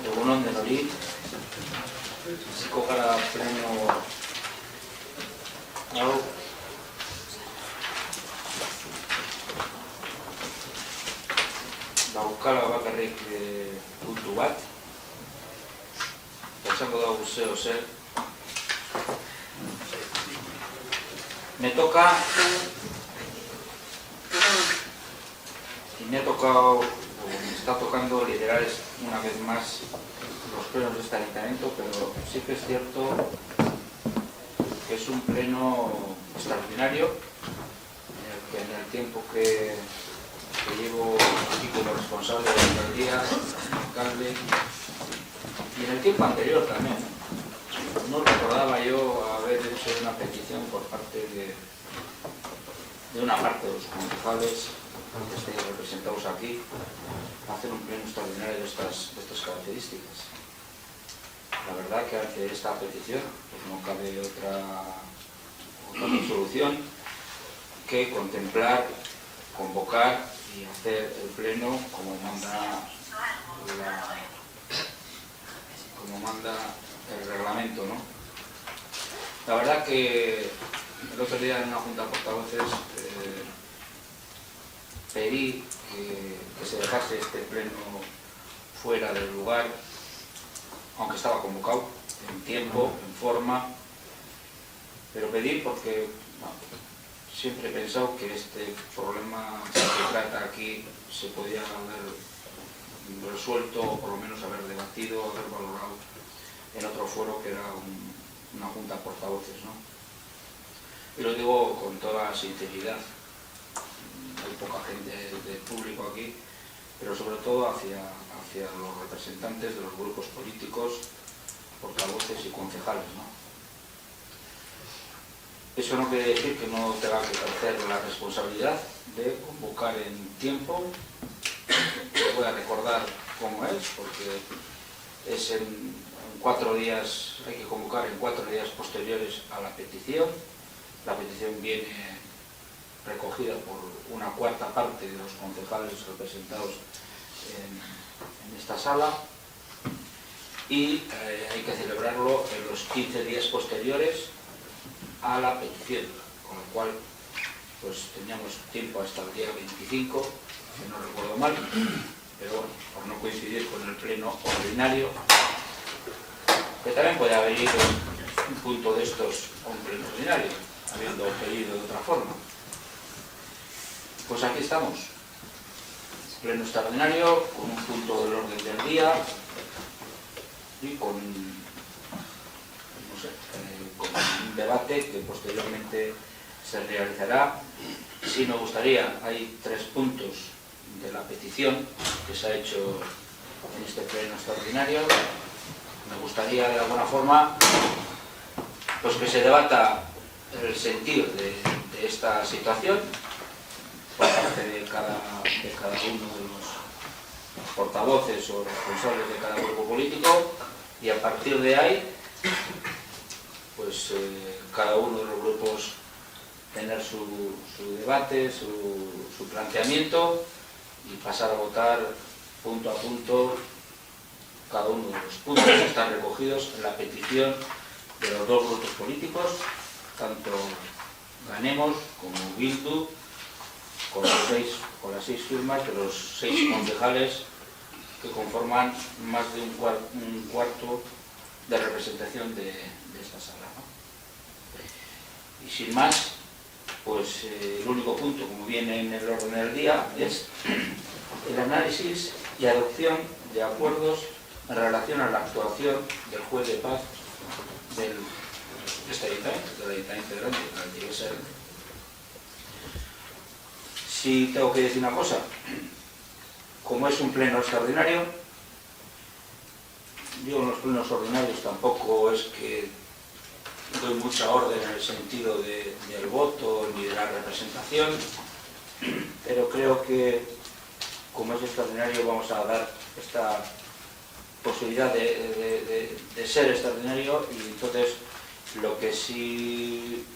Egunon denori, hasiko gara pleno hau daukala bakarrik puntu bat, esango dago zeo zer. Me toca me está tocando liderar una vez más los plenos de este ayuntamiento, pero sí que es cierto que es un pleno extraordinario en el que en el tiempo que llevo aquí como responsable de la alcaldía, alcalde, y en el tiempo anterior también, no recordaba yo haber hecho una petición por parte de una parte de los concejales que estén representados aquí a hacer un pleno extraordinario de estas características. La verdad que ante esta petición pues no cabe otra solución que contemplar, convocar y hacer el pleno como manda el reglamento, ¿no? La verdad que el otro día en una junta de portavoces pedí que se dejase este pleno fuera del lugar, aunque estaba convocado en tiempo, en forma, pero pedí porque siempre he pensado que este problema que se trata aquí se podía haber resuelto, o por lo menos haber debatido, haber valorado en otro foro que era una junta de portavoces, ¿no? Y lo digo con toda sinceridad. Hay poca gente del público aquí, pero sobre todo hacia los representantes de los grupos políticos, portavoces y concejales, ¿no? Eso no quiere decir que no tenga que ejercer la responsabilidad de convocar en tiempo. Les voy a recordar cómo es, porque es en 4 días, hay que convocar en 4 días posteriores a la petición. La petición viene recogida por una cuarta parte de los concejales representados en esta sala y hay que celebrarlo en los 15 días posteriores a la petición, con lo cual pues teníamos tiempo hasta el día 25, si no recuerdo mal, pero bueno, por no coincidir con el pleno ordinario, que también puede haber ido un punto de estos a un pleno ordinario, habiendo pedido de otra forma. Pues aquí estamos, pleno extraordinario, con un punto del orden del día y con un debate que posteriormente se realizará. Sí me gustaría, hay 3 puntos de la petición que se ha hecho en este pleno extraordinario. Me gustaría de alguna forma pues que se debata el sentido de esta situación por parte de cada uno de los portavoces o responsables de cada grupo político, y a partir de ahí pues cada uno de los grupos tener su debate, su planteamiento y pasar a votar punto a punto cada uno de los puntos que están recogidos en la petición de los 2 grupos políticos, tanto Ganemos como Bildu, con las 6 firmas de los 6 concejales que conforman más de un cuarto de representación de esta sala, ¿no? Y sin más, pues el único punto, como viene en el orden del día, es el análisis y adopción de acuerdos en relación a la actuación del juez de paz de este ayuntamiento, del ayuntamiento de Grande, del Alcaldía de Grande. Sí tengo que decir una cosa, como es un pleno extraordinario, yo en los plenos ordinarios tampoco es que doy mucha orden en el sentido del voto ni de la representación, pero creo que como es extraordinario vamos a dar esta posibilidad de ser extraordinario, y entonces lo que sí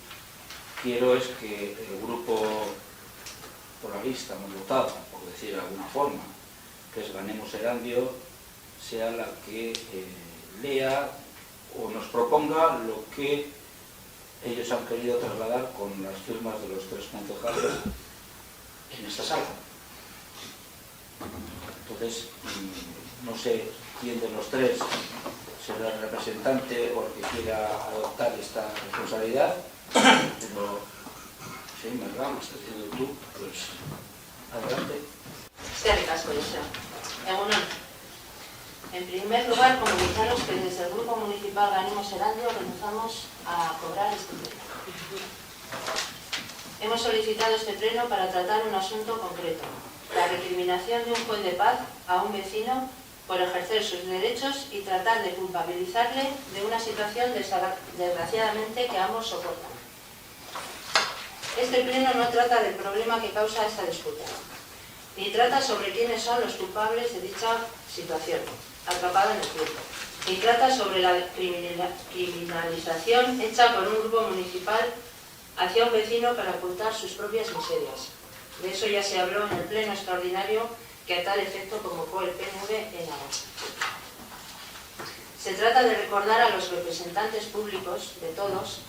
quiero es que el grupo por la lista hemos votado, por decir de alguna forma, que es Ganemos Erandio, sea la que lea o nos proponga lo que ellos han querido trasladar con las firmas de los 3 concejales en esta sala. Entonces, no sé quién de los 3 será el representante o el que quiera adoptar esta responsabilidad, pero sí, Merga, me estás diciendo tú, pues adelante. Eskerrik asko, Joseba. Egunon. En primer lugar, comunicaros que desde el Grupo Municipal Ganemos Erandio renunciamos a cobrar este pleno. Hemos solicitado este pleno para tratar un asunto concreto, la recriminación de un juez de paz a un vecino por ejercer sus derechos y tratar de culpabilizarle de una situación desgraciadamente que ambos soportan. Este pleno no trata del problema que causa esta disputa, ni trata sobre quiénes son los culpables de dicha situación, atrapada en el tiempo, ni trata sobre la criminalización hecha por un grupo municipal hacia un vecino para ocultar sus propias miserias. De eso ya se habló en el pleno extraordinario que a tal efecto convocó el PNV en agosto. Se trata de recordar a los representantes públicos de todos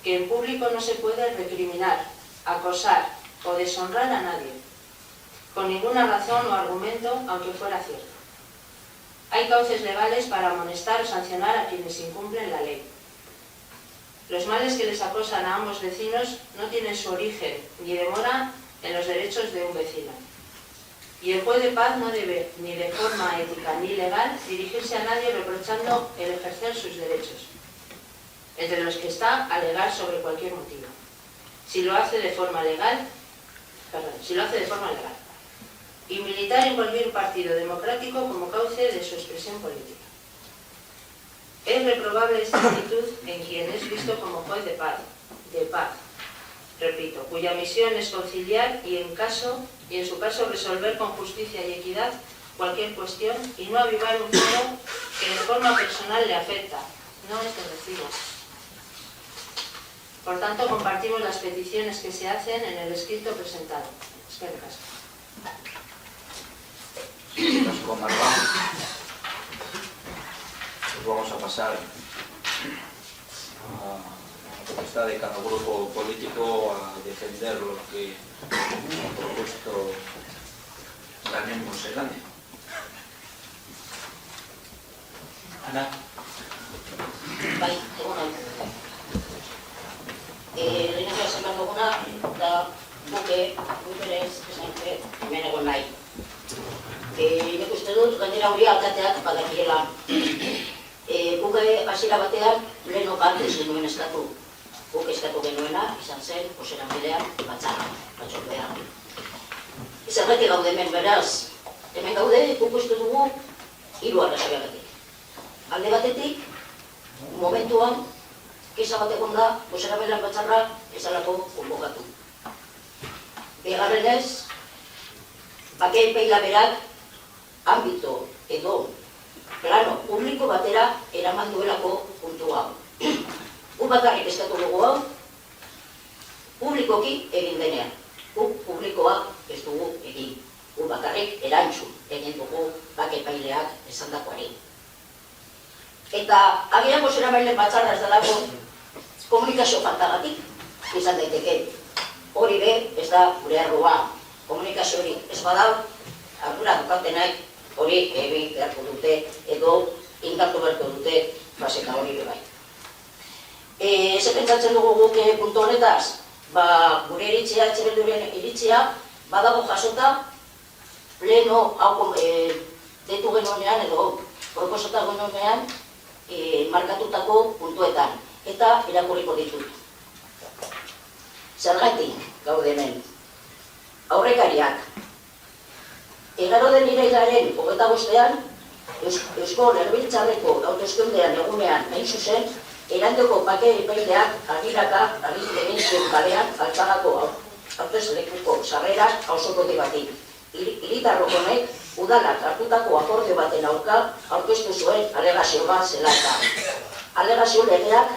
que en público no se puede recriminar, acosar o deshonrar a nadie, con ninguna razón o argumento, aunque fuera cierto. Hay cauces legales para amonestar o sancionar a quienes incumplen la ley. Los males que les acosan a ambos vecinos no tienen su origen ni demora en los derechos de un vecino. Y el juez de paz no debe, ni de forma ética ni legal, dirigirse a nadie reprochando el ejercer sus derechos, entre los que está alegar sobre cualquier motivo, si lo hace de forma legal, y militar en cualquier partido democrático como cauce de su expresión política. Es reprobable esta actitud en quien es visto como juez de paz, repito, cuya misión es conciliar y en su caso resolver con justicia y equidad cualquier cuestión y no avivar un fuego que de forma personal le afecta, no es de recibo. Por tanto, compartimos las peticiones que se hacen en el escrito presentado. Eskerrik asko. Pues vamos a pasar a la propuesta de cada grupo político a defender lo que ha propuesto Ganemos Erandio. Ana. Bai, egunon. Lehenengo esan behar duguna, da buke, berez, esan hemen egon nahi. Nik uste dut, gainera hori alkateak badakiela. Buke hasiera batean, leheno bat ez genuen eskatu. Guk eskatu genuena, izan zen, bozeranbidean, batzordean. Zergatik gaude hemen, beraz, hemen gaude, guk uste dugu, 3 arrazoiagatik. Alde batetik, momentuan, kesa bat egon da, bozeranbidean batzarra ezalako konbokatu. Bigarrenez, bakeen peila berak, ambito edo plano publiko batera eraman duelako puntu hau. Gu bakarrik eskatu dugu hau, publikoki egin denean. Gu publikoa ez dugu egin. Gu bakarrik erantzun egin dugu bake paileak esandakoari. Eta agian bozeramaileen batzarra ez dalako komunikazio faltagatik izan daiteke. Hori be ez da gure arrua. Komunikazio hori ez badau, ardura dukatenak hori egin beharko dute edo indartu beharko dute baseka hori be bai. Ze pentsatzen dugu guk puntu honetaz, gure iritzia, etxebilduren iritzia, badago jasota, pleno hau deitu genuenean edo proposatu genuenean markatutako puntuetan, eta irakurriko ditut. Zergatik gaude hemen. Aurrekariak. Igaro den irailaren 25ean, Eusko Legebiltzarreko hauteskundean egunean hain zuzen, Erandioko bake epaileak egin zuen kalean Altzagako hautesleku sarrerak auzokide bati. Hiritarrok honek udalak hartutako akordio baten aurka aurkeztu zuen alegazio bat zela eta. Alegazio legeak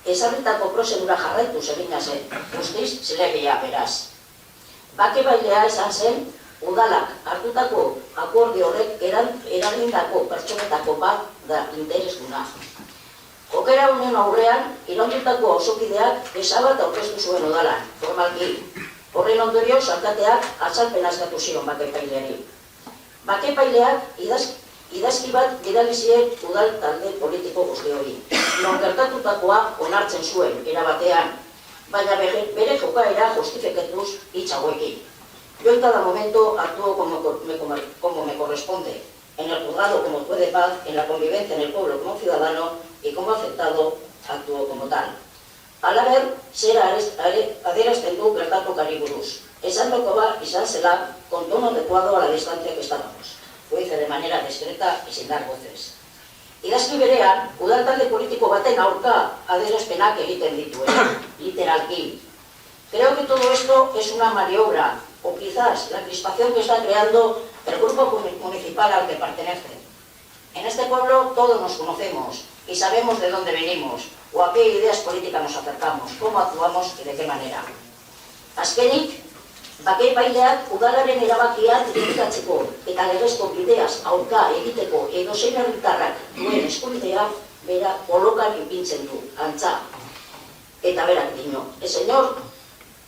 ezarritako prozedura jarraitu egina zen, guztiz zilegea beraz. Bake bailea izan zen udalak hartutako akordio horrek eragindako pertsonetako bat da interesduna. Jokera honen aurrean, iraundutako auzokideak kesa bat aurkeztu zuen udalan, formalki. Horren ondorioz, alkateak azalpena eskatu zion bakepaileari. Bakepaileak idazki bat bidali zien udal talde politiko guztioi. Non gertatutakoa onartzen zuen, erabatean, baina bere jokaera justifikatuz hitz hauekin. Yo en cada momento actúo como me corresponde, en el juzgado como juez de paz, en la convivencia en el pueblo como ciudadano y como afectado actúo como tal. Halaber, zera adierazten du gertatokari buruz. Esandakoa izan zela con tono adecuado a la distancia que estábamos. Lo hice de manera discreta y sin dar voces. Idazki berean, udal talde politiko baten aurka adierazpenak egiten dituen, literalki. Creo que todo esto es una maniobra, o quizás la crispación que está creando el grupo municipal al que pertenece. En este pueblo todos nos conocemos y sabemos de dónde venimos, o a qué ideas políticas nos acercamos, cómo actuamos y de qué manera. Azkenik, bakepaileak udalaren erabakiak kritikatzeko eta legezko bideaz aurka egiteko edozein herritarrak duen eskubidea bera kolokan ipintzen du, antza. Eta berak dio, el señor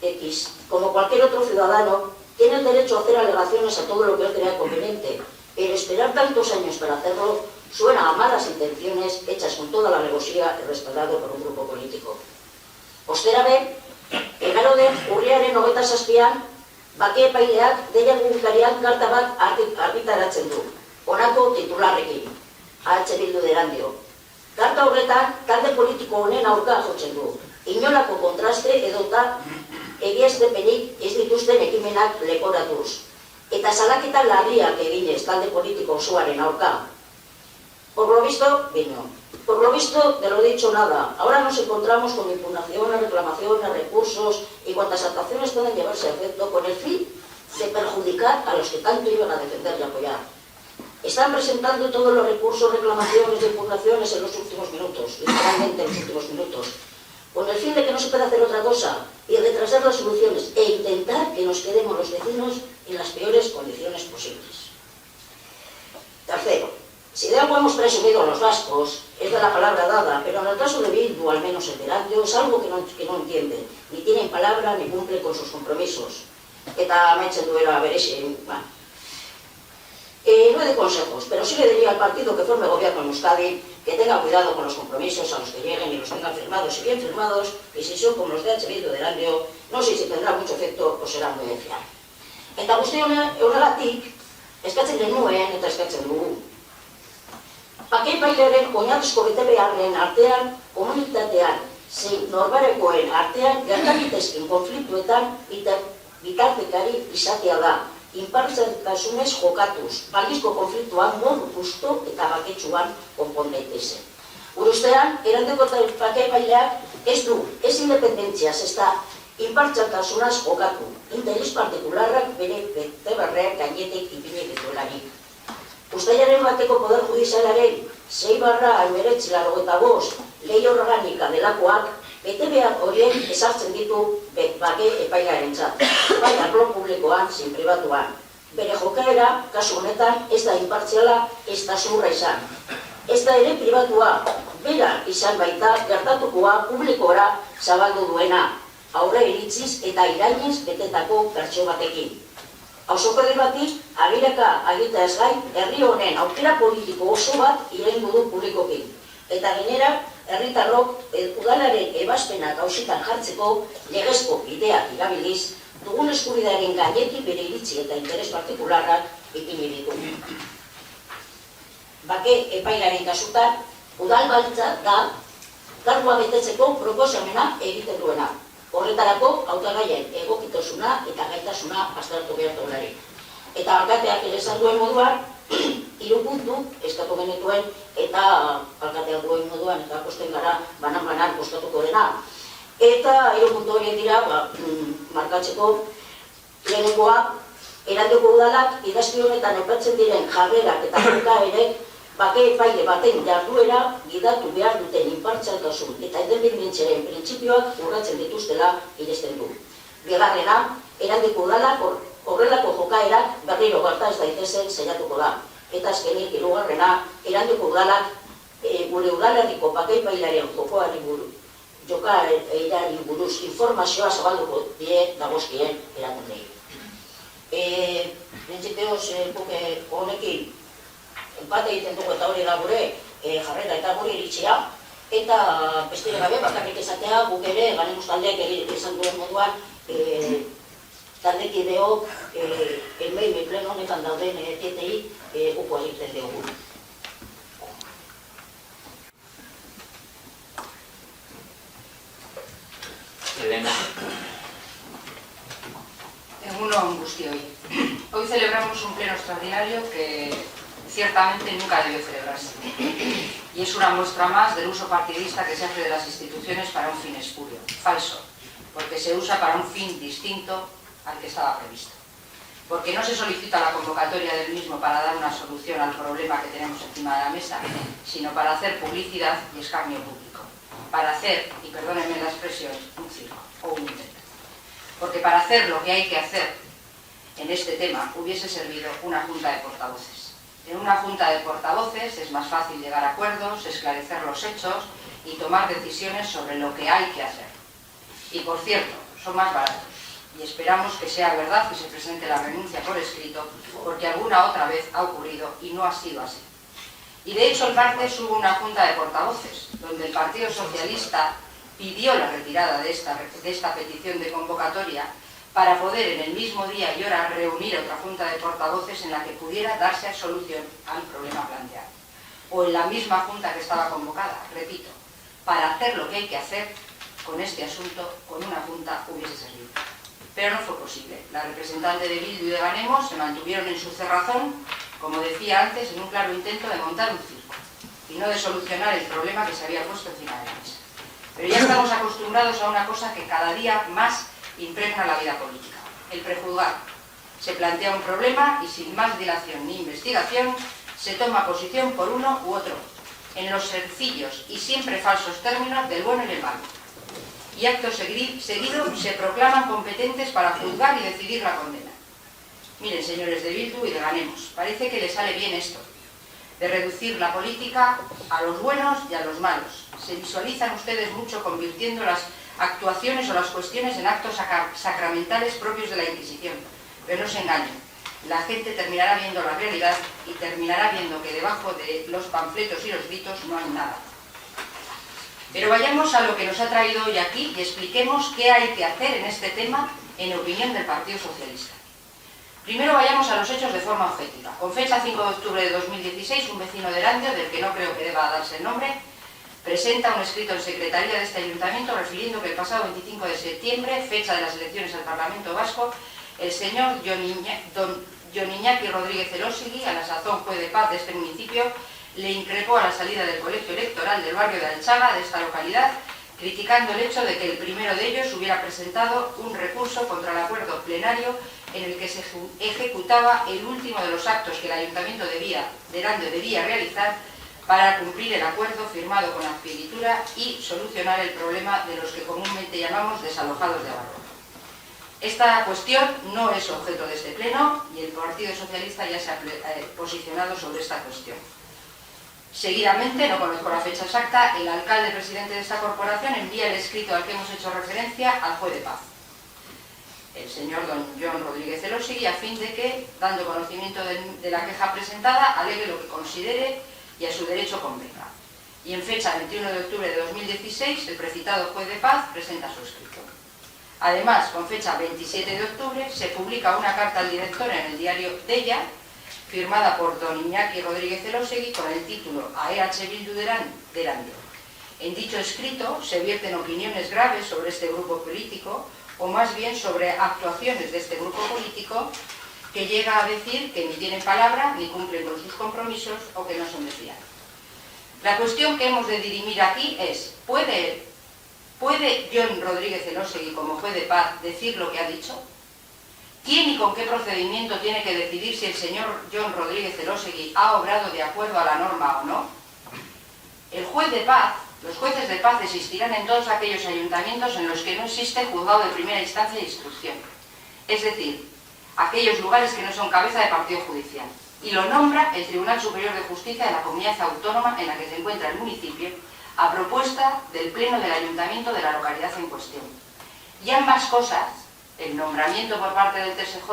X, como cualquier otro ciudadano, tiene el derecho a hacer alegaciones a todo lo que él crea conveniente, pero esperar tantos años para hacerlo suena a malas intenciones hechas con toda la alevosía y respaldado por un grupo político. Osterabe, egaro den urriaren 27an, bakepaileak deia publikarian karta bat argitaratzen du, honako titularrekin, AH Bildu de Erandio. Karta horretan, talde politiko honen aurka jotzen du, inolako kontraste edota egiaztepenik ez dituzten ekimenak leporatuz, eta salaketa larriak eginez talde politiko osoaren aurka. Por lo visto, de lo dicho nada. Ahora nos encontramos con impugnaciones, reclamaciones, recursos y cuantas actuaciones pueden llevarse a efecto con el fin de perjudicar a los que tanto iban a defender y apoyar. Están presentando todos los recursos, reclamaciones y impugnaciones en los últimos minutos, literalmente en los últimos minutos, con el fin de que no se pueda hacer otra cosa y retrasar las soluciones e intentar que nos quedemos los vecinos en las peores condiciones posibles. Tercero, si de algo hemos presumido los vascos, es de la palabra dada, pero en el caso de Bildu, al menos el de Erandio, es algo que no entienden, ni tienen palabra ni cumplen con sus compromisos. Eta amaitzen duela berexe, no de consejos, pero sí le diría al partido que forme gobierno en Euskadi que tenga cuidado con los compromisos a los que lleguen y los tengan firmados y bien firmados, y si son como los de H. Bildu de Erandio, no sé si tendrá mucho efecto o será muy efiar. Eta guzti horregatik, eskatzen genuen eta eskatzen dugu. Bakepailearen oinarrizko betebeharren artean, komunitatean, zein norbarekoen artean gertakitezken konfliktuetan bitartekari izatea da, inpartzialtasunez jokatuz, balizko konfliktuan modu justu eta baketsuan konpon daitezen. Gure ustean, Erandeko bakepaileak ez du, ez independentziaz, ez da inpartzialtasunaz jokatu, interes partikularrak bere betebeharrean gainetik ipini dituelarik. Uztailaren bateko Poder Judizialaren 6/1985 lei organika delakoak betebehar horien ezartzen ditu bake epailearentzat, bai arlo publikoan, zein pribatuan. Bere jokaera, kasu honetan, ez da inpartziala, ez da zuhurra izan. Ez da ere pribatua, bera izan baita gertatukoa publikora zabaldu duena, aurre iritziz eta irainez betetako bertsio batekin. Auzokide batik, agiraka agiteaz gain, herri honen aukera politiko oso bat iraingo du publikokin. Eta gainera, herritarrok udalaren ebazpenak auzitan jartzeko legezko bideak erabiliz, dugun eskubidearen gainetik bere iritzi eta interes partikularrak ipini ditu. Bake epailaren kasutan, udalbaitza da kargua betetzeko proposamena egiten duena. Horretarako, hautagaien egokitasuna eta gaitasuna aztertu behar duelarik. Eta alkateak ere esan duen moduan, 3 puntu eskatu genituen eta alkateak duen moduan eta posten gara banan-banan postatuko dena. Eta 3 puntu horiek dira, markatzeko lehenengoa, Erandeko udalak idazki honetan aipatzen diren jarrerak eta jokaerek bake epaile baten jarduera gidatu behar duten inpartzialtasun eta independentziaren printzipioak urratzen dituztela iresten du. Bigarrena, Erandeko udalak Horrelako jokaerak berriro gerta ez daitezen saiatuko da. Eta azkenik, hirugarrena, Erandioko udalak gure udalerriko bakaipailaren jokaerari buruz informazioa zabalduko die dagozkien erakundei. Printzipioz, honekin empate egiten dugu eta hori da gure jarrera eta gure iritzia, eta besterik gabe bakarrik esatea guk ere Ganemos taldeak esan duen moduan taldekideok hemen pleno honetan dauden tietei uko egiten dugu. Elena. Egunon guztioi. Hoy celebramos un pleno extraordinario que ciertamente nunca debió celebrarse. Y es una muestra más del uso partidista que se hace de las instituciones para un fin espurio. Falso, porque se usa para un fin distinto al que estaba previsto. Porque no se solicita la convocatoria del mismo para dar una solución al problema que tenemos encima de la mesa, sino para hacer publicidad y escarnio público. Para hacer, y perdónenme la expresión, un circo o un invento. Porque para hacer lo que hay que hacer en este tema hubiese servido una junta de portavoces. En una junta de portavoces es más fácil llegar a acuerdos, esclarecer los hechos y tomar decisiones sobre lo que hay que hacer. Y por cierto, son más baratos. Y esperamos que sea verdad que se presente la renuncia por escrito, porque alguna otra vez ha ocurrido y no ha sido así. Y de hecho el martes hubo una junta de portavoces, donde el Partido Socialista pidió la retirada de esta petición de convocatoria para poder en el mismo día y hora reunir otra junta de portavoces en la que pudiera darse solución al problema planteado. O en la misma junta que estaba convocada, repito, para hacer lo que hay que hacer con este asunto, con una junta hubiese servido. Pero no fue posible. La representante de Bildu y de Ganemos se mantuvieron en su cerrazón, como decía antes, en un claro intento de montar un circo y no de solucionar el problema que se había puesto encima de la mesa. Pero ya estamos acostumbrados a una cosa que cada día más impregna la vida política, el prejuzgar. Se plantea un problema y sin más dilación ni investigación se toma posición por uno u otro, en los sencillos y siempre falsos términos del bueno y el malo. Y acto seguido se proclaman competentes para juzgar y decidir la condena. Miren, señores de Bildu y de Ganemos, parece que les sale bien esto, de reducir la política a los buenos y a los malos. Se visualizan ustedes mucho convirtiendo las actuaciones o las cuestiones en actos sacramentales propios de la Inquisición. Pero no se engañen, la gente terminará viendo la realidad y terminará viendo que debajo de los panfletos y los gritos no hay nada. Pero vayamos a lo que nos ha traído hoy aquí y expliquemos qué hay que hacer en este tema en opinión del Partido Socialista. Primero vayamos a los hechos de forma objetiva. Con fecha 5 de octubre de 2016, un vecino de Erandio, del que no creo que deba darse el nombre, presenta un escrito en secretaría de este ayuntamiento refiriendo que el pasado 25 de septiembre, fecha de las elecciones al Parlamento Vasco, el señor Jon Iñaki Rodríguez Elósegui, a la sazón juez de paz de este municipio, le increpó a la salida del colegio electoral del barrio de Alchaga, de esta localidad, criticando el hecho de que el primero de ellos hubiera presentado un recurso contra el acuerdo plenario en el que se ejecutaba el último de los actos que el Ayuntamiento de Erandio debía realizar para cumplir el acuerdo firmado con Azpiegitura y solucionar el problema de los que comúnmente llamamos desalojados de Abarroa. Esta cuestión no es objeto de este pleno y el Partido Socialista ya se ha posicionado sobre esta cuestión. Seguidamente, no conozco la fecha exacta, el alcalde presidente de esta corporación envía el escrito al que hemos hecho referencia al juez de paz, el señor don Jon Rodríguez Elósegui, a fin de que, dando conocimiento de la queja presentada, alegue lo que considere y a su derecho convenga. Y en fecha 21 de octubre de 2016, el precitado juez de paz presenta su escrito. Además, con fecha 27 de octubre, se publica una carta al director en el diario Deia, firmada por don Iñaki Rodríguez Elósegui con el título a EH Bildu de Erandio. En dicho escrito se vierten opiniones graves sobre este grupo político, o más bien sobre actuaciones de este grupo político, que llega a decir que ni tienen palabra, ni cumplen con sus compromisos, o que no son de fiar. La cuestión que hemos de dirimir aquí es, ¿puede Jon Rodríguez Elósegui, como juez de paz, decir lo que ha dicho? ¿Quién y con qué procedimiento tiene que decidir si el señor Jon Rodríguez Elósegui ha obrado de acuerdo a la norma o no? El juez de paz, los jueces de paz existirán en todos aquellos ayuntamientos en los que no existe juzgado de primera instancia e instrucción. Es decir, aquellos lugares que no son cabeza de partido judicial, y lo nombra el Tribunal Superior de Justicia de la comunidad autónoma en la que se encuentra el municipio, a propuesta del Pleno del Ayuntamiento de la localidad en cuestión. Y ambas cosas, el nombramiento por parte del TSJ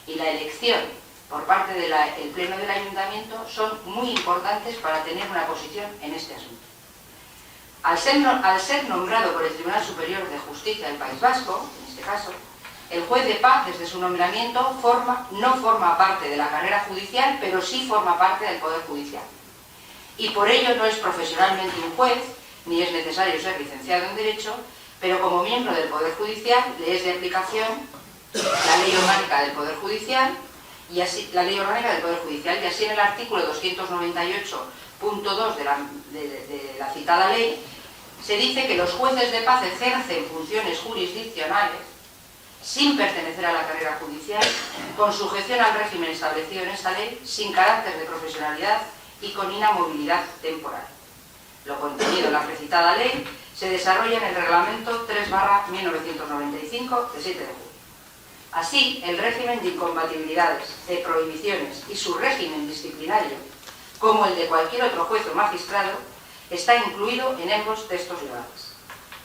y la elección por parte del Pleno del Ayuntamiento, son muy importantes para tener una posición en este asunto. Al ser nombrado por el Tribunal Superior de Justicia del País Vasco, en este caso, el juez de paz, desde su nombramiento, no forma parte de la carrera judicial, pero sí forma parte del Poder Judicial. Y por ello no es profesionalmente un juez, ni es necesario ser licenciado en Derecho, pero como miembro del Poder Judicial le es de aplicación la Ley Orgánica del Poder Judicial, y así en el artículo 298.2 de la citada ley se dice que los jueces de paz ejercen funciones jurisdiccionales sin pertenecer a la carrera judicial, con sujeción al régimen establecido en esta ley, sin carácter de profesionalidad y con inamovilidad temporal. Lo contenido en la precitada ley se desarrolla en el Reglamento 3/1995 de 7 de julio. Así, el régimen de incompatibilidades, de prohibiciones y su régimen disciplinario, como el de cualquier otro juez o magistrado, está incluido en ambos textos legales.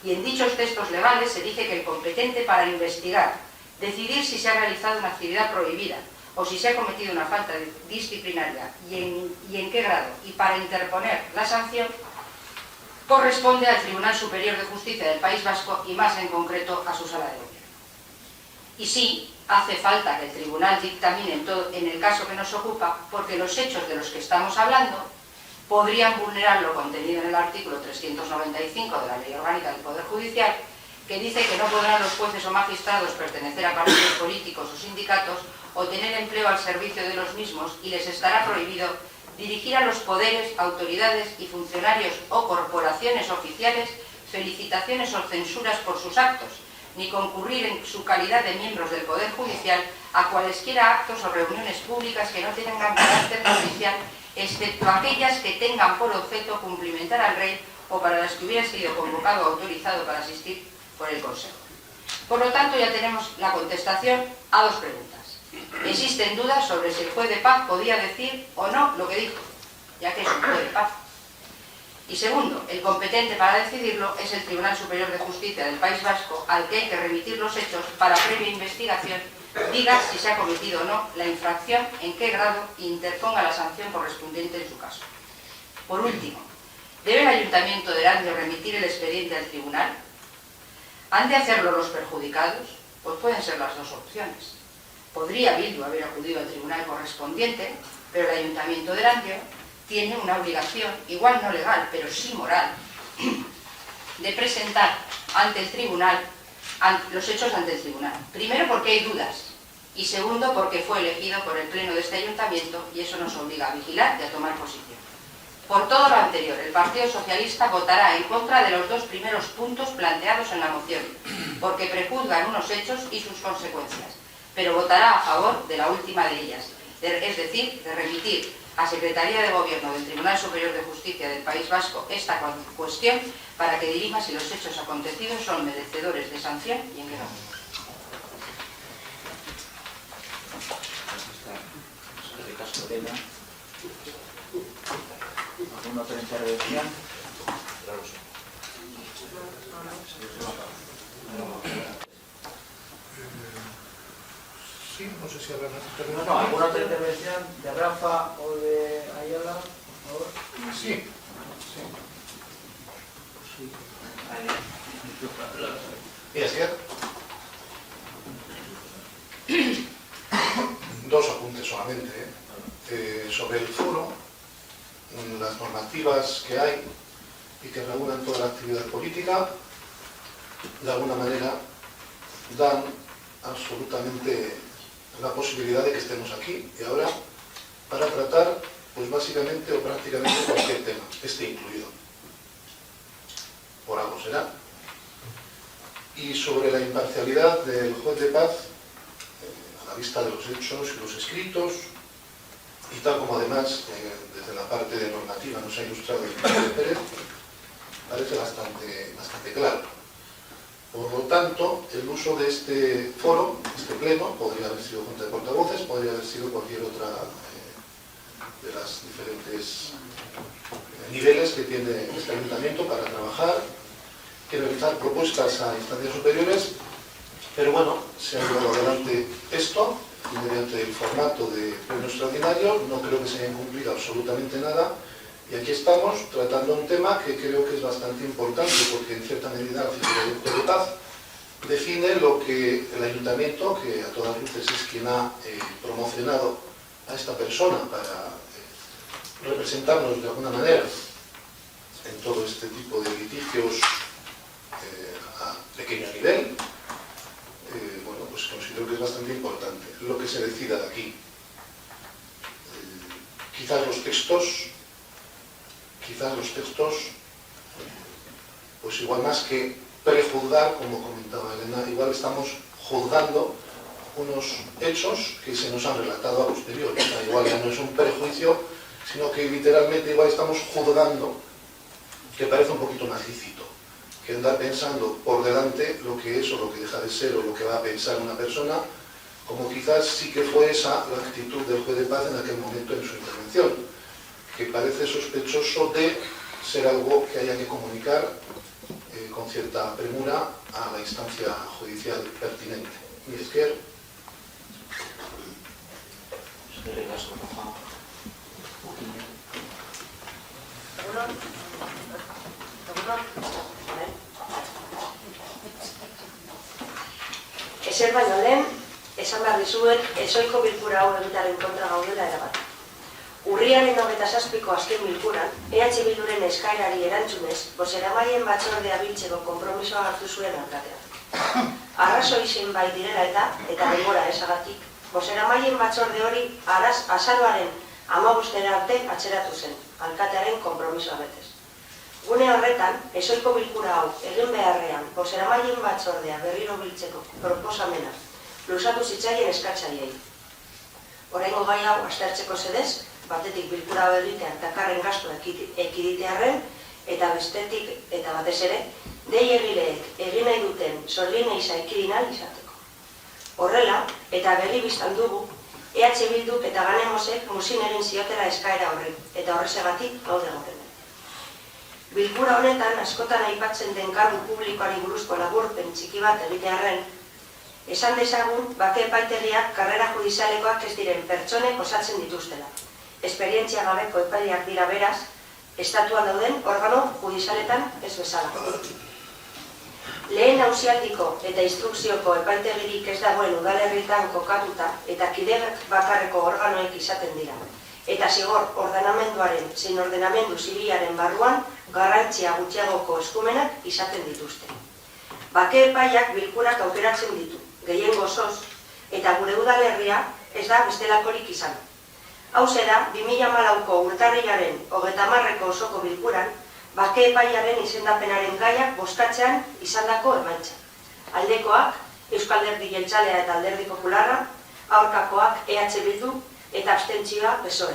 Y en dichos textos legales se dice que el competente para investigar, decidir si se ha realizado una actividad prohibida o si se ha cometido una falta disciplinaria y en qué grado, y para interponer la sanción, corresponde al Tribunal Superior de Justicia del País Vasco y más en concreto a su Sala de Gobierno. Y sí, hace falta que el Tribunal dictamine en el caso que nos ocupa, porque los hechos de los que estamos hablando podrían vulnerar lo contenido en el artículo 395 de la Ley Orgánica del Poder Judicial, que dice que no podrán los jueces o magistrados pertenecer a partidos políticos o sindicatos o tener empleo al servicio de los mismos, y les estará prohibido dirigir a los poderes, autoridades y funcionarios o corporaciones oficiales felicitaciones o censuras por sus actos, ni concurrir en su calidad de miembros del Poder Judicial a cualesquiera actos o reuniones públicas que no tengan carácter judicial, excepto aquellas que tengan por objeto cumplimentar al rey o para las que hubiera sido convocado o autorizado para asistir por el Consejo. Por lo tanto, ya tenemos la contestación a dos preguntas. Existen dudas sobre si el juez de paz podía decir o no lo que dijo, ya que es un juez de paz. Y segundo, el competente para decidirlo es el Tribunal Superior de Justicia del País Vasco, al que hay que remitir los hechos para previa investigación, diga si se ha cometido o no la infracción, en qué grado, e interponga la sanción correspondiente en su caso. Por último, ¿debe el Ayuntamiento de Erandio remitir el expediente al Tribunal? ¿Han de hacerlo los perjudicados? Pues pueden ser las dos opciones. Podría Bildu haber acudido al tribunal correspondiente, pero el Ayuntamiento de Erandio tiene una obligación, igual no legal, pero sí moral, de presentar ante el tribunal los hechos ante el tribunal. Primero, porque hay dudas, y segundo, porque fue elegido por el Pleno de este Ayuntamiento y eso nos obliga a vigilar y a tomar posición. Por todo lo anterior, el Partido Socialista votará en contra de los dos primeros puntos planteados en la moción, porque prejuzgan unos hechos y sus consecuencias, pero votará a favor de la última de ellas, es decir, de remitir a Secretaría de Gobierno del Tribunal Superior de Justicia del País Vasco esta cuestión para que dirima si los hechos acontecidos son merecedores de sanción y en qué grado. ¿Alguna otra intervención? Sí, no sé si habrá más intervención. No, ¿alguna otra intervención de Rafa o de Ayala, por favor? Sí. Sí. Dos apuntes solamente. Sobre el foro, las normativas que hay y que regulan toda la actividad política, de alguna manera dan absolutamente la posibilidad de que estemos aquí y ahora para tratar, pues básicamente o prácticamente cualquier tema, este incluido. Por algo será. Y sobre la imparcialidad del juez de paz, a la vista de los hechos y los escritos, y tal como además desde la parte de normativa nos ha ilustrado el Pérez, parece bastante claro. Por lo tanto, el uso de este foro, este pleno, podría haber sido Junta de Portavoces, podría haber sido cualquier otra de las diferentes niveles que tiene este ayuntamiento para trabajar y realizar propuestas a instancias superiores, pero bueno, se ha llevado adelante esto mediante el formato de pleno extraordinario. No creo que se haya incumplido absolutamente nada y aquí estamos tratando un tema que creo que es bastante importante porque en cierta medida la figura del director de paz define lo que el ayuntamiento, que a todas luces es quien ha promocionado a esta persona para representarnos de alguna manera en todo este tipo de litigios a pequeño nivel, bueno, pues considero que es bastante importante lo que se decida de aquí. Quizás los textos, pues igual más que prejuzgar, como comentaba Elena, igual estamos juzgando unos hechos que se nos han relatado a posteriori. O sea, igual ya no es un prejuicio, sino que literalmente igual estamos juzgando, que parece un poquito más lícito que andar pensando por delante lo que es o lo que deja de ser o lo que va a pensar una persona, como quizás sí que fue esa la actitud del juez de paz en aquel momento en su intervención, que parece sospechoso de ser algo que haya que comunicar con cierta premura a la instancia judicial pertinente. Miezker. Ezer baino lehen, esan behar dizuet, ezoiko bilkura hau egitearen kontra gaudela erabat. Urriaren 27ko azken bilkuran, EH Bilduren eskaerari erantzunez, bozeramaien batzordea biltzeko konpromisoa hartu zuen alkateak. Arrazoi zenbait direla eta denbora ezagatik, bozeramaien batzorde hori azaroaren 15 arte atzeratu zen, alkatearen konpromisoa betez. Gune horretan, ezoiko bilkura hau egin beharrean, bozeramaien batzordea berriro biltzeko proposamena luzatu zitzaien eskatzaileei. Oraingo gai hau aztertzeko zedez, batetik bilkura hau egitean dakarren gastua ekiditearren, eta bestetik eta batez ere, dei egileek egin nahi duten sorgineiza ekidin ahal izateko. Horrela, eta berri biztan dugu, EH Bilduk eta Ganemosek muzin egin ziotela eskaera horri, eta horrezegatik gaude gauden. Bilkura honetan askotan aipatzen den kargu publikoari buruzko laburpen txiki bat egitearren, esan dezagun bake epaitegiak karrera judizialekoak ez diren pertsonek osatzen dituztela. Esperientzia gabeko epaileak dira beraz, estatuan dauden organo judizialetan ez bezala. Lehen auzialdiko eta instrukzioko epaitegirik ez dagoen udalerritan kokatuta eta kideak bakarreko organoek izaten dira. Eta zigor ordenamenduaren zein ordenamendu zibilaren barruan garrantzia gutxiagoko eskumenak izaten dituzte. Bake epaiak bilkurak aukeratzen ditu, gehiengo osoz, eta gure udalerria ez da bestelakorik izan. Hauze da, 2014ko urtarrilaren 30ko osoko bilkuran, bake epaiaren izendapenaren gaiak bozkatzean izandako emaitza. Aldekoak, Euskal Alderdi Jeltzalea eta Alderdi Popularra, aurkakoak EH Bildu eta abstentzioa PSOE.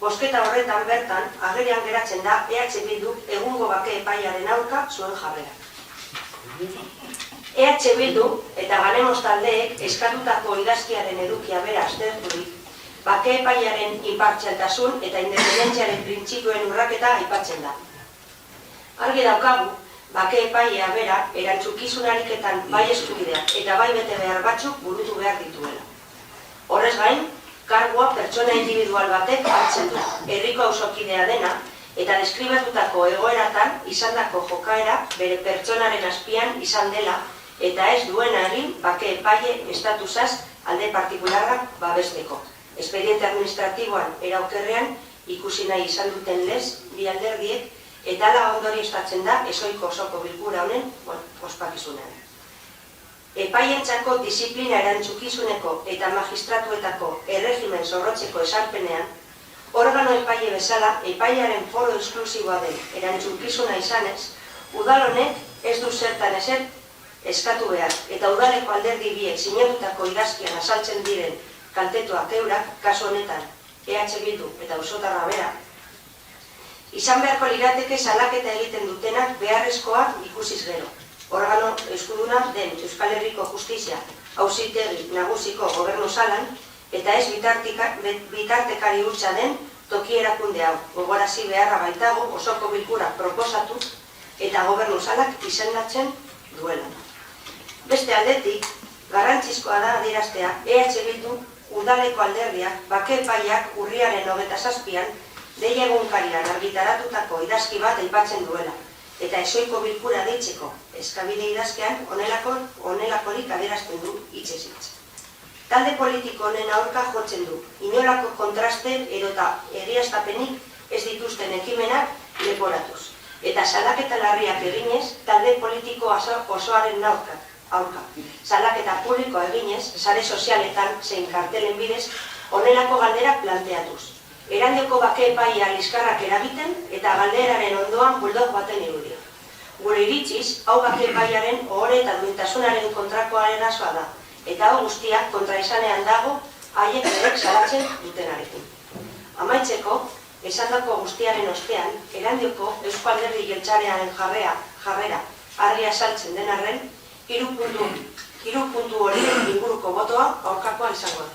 Bozketa horretan bertan, agerian geratzen da EH Bildu egungo bake epaiaren aurka zuen jarrera. EH Bildu eta Ganemos taldeek eskatutako idazkiaren edukia bera azterturik, bake epaiaren inpartzialtasun eta independentziaren printzipioen urraketa aipatzen da. Argi daukagu, bake epailea bera erantzunkizun ariketan bai eskubideak eta bai betebehar batzuk burutu behar dituela. Horrez gain, kargua pertsona individual batek hartzen du, herriko auzokidea dena, eta deskribatutako egoeratan izandako jokaera bere pertsonaren azpian izan dela eta ez duena egin bake epaile estatusaz alde partikularra babesteko. Espediente administratiboan eraokerrean ikusi nahi izan duten lez bi alderdiek eta ala ondorioztatzen da ezoiko osoko bilkura honen ospakizunean. Epaientzako disiplina erantzukizuneko eta magistratuetako erregimen zorrotzeko esarpenean, organo epaile bezala epailearen foro esklusiboa den erantzukizuna izanez, udal honek ez du zertan ezer eskatu behar eta udaleko alderdi biek sinatutako idazkian azaltzen diren kaltetuak eurak, kasu honetan EH Bildu eta Auzotarra bera, izan beharko lirateke salaketa egiten dutenak beharrezkoak ikusiz gero. organo eskuduna den Euskal Herriko Justizia Auzitegi Nagusiko gobernu salan, eta ez bitartekari hutsa den toki erakunde hau. Gogorarazi beharra baitago osoko bilkura proposatu eta gobernu salak izendatzen duela. Beste aldetik, garrantzizkoa da adieraztea EH Bildu udaleko alderdiak bake epaiak urriaren 27an deia egunkarian argitaratutako idazki bat aipatzen duela, eta ezoiko bilkura deitzeko eskabide idazkean honelakorik adierazten du hitzez hitz. Talde politiko honen aurka jotzen du, inolako kontraste edota egiaztapenik ez dituzten ekimenak leporatuz, eta salaketa larriak eginez talde politiko osoaren aurka. Salaketa publiko eginez, sare sozialetan zein kartelen bidez, honelako galderak planteatuz. Erandioko bake epaia liskarrak eragiten eta galderaren ondoan buldog baten irudia. Gure iritziz, hau bake epaiaren ohore eta duintasunaren kontrakoa erasoa da, eta hau guztiak kontraizanean dago haiek berek salatzen dutenarekin. Amaitzeko, esandako guztiaren ostean, Erandioko Eusko Alderdi Jeltzalearen jarrera argi azaltzen den arren, hiru puntu horien inguruko botoa aurkakoa izango da.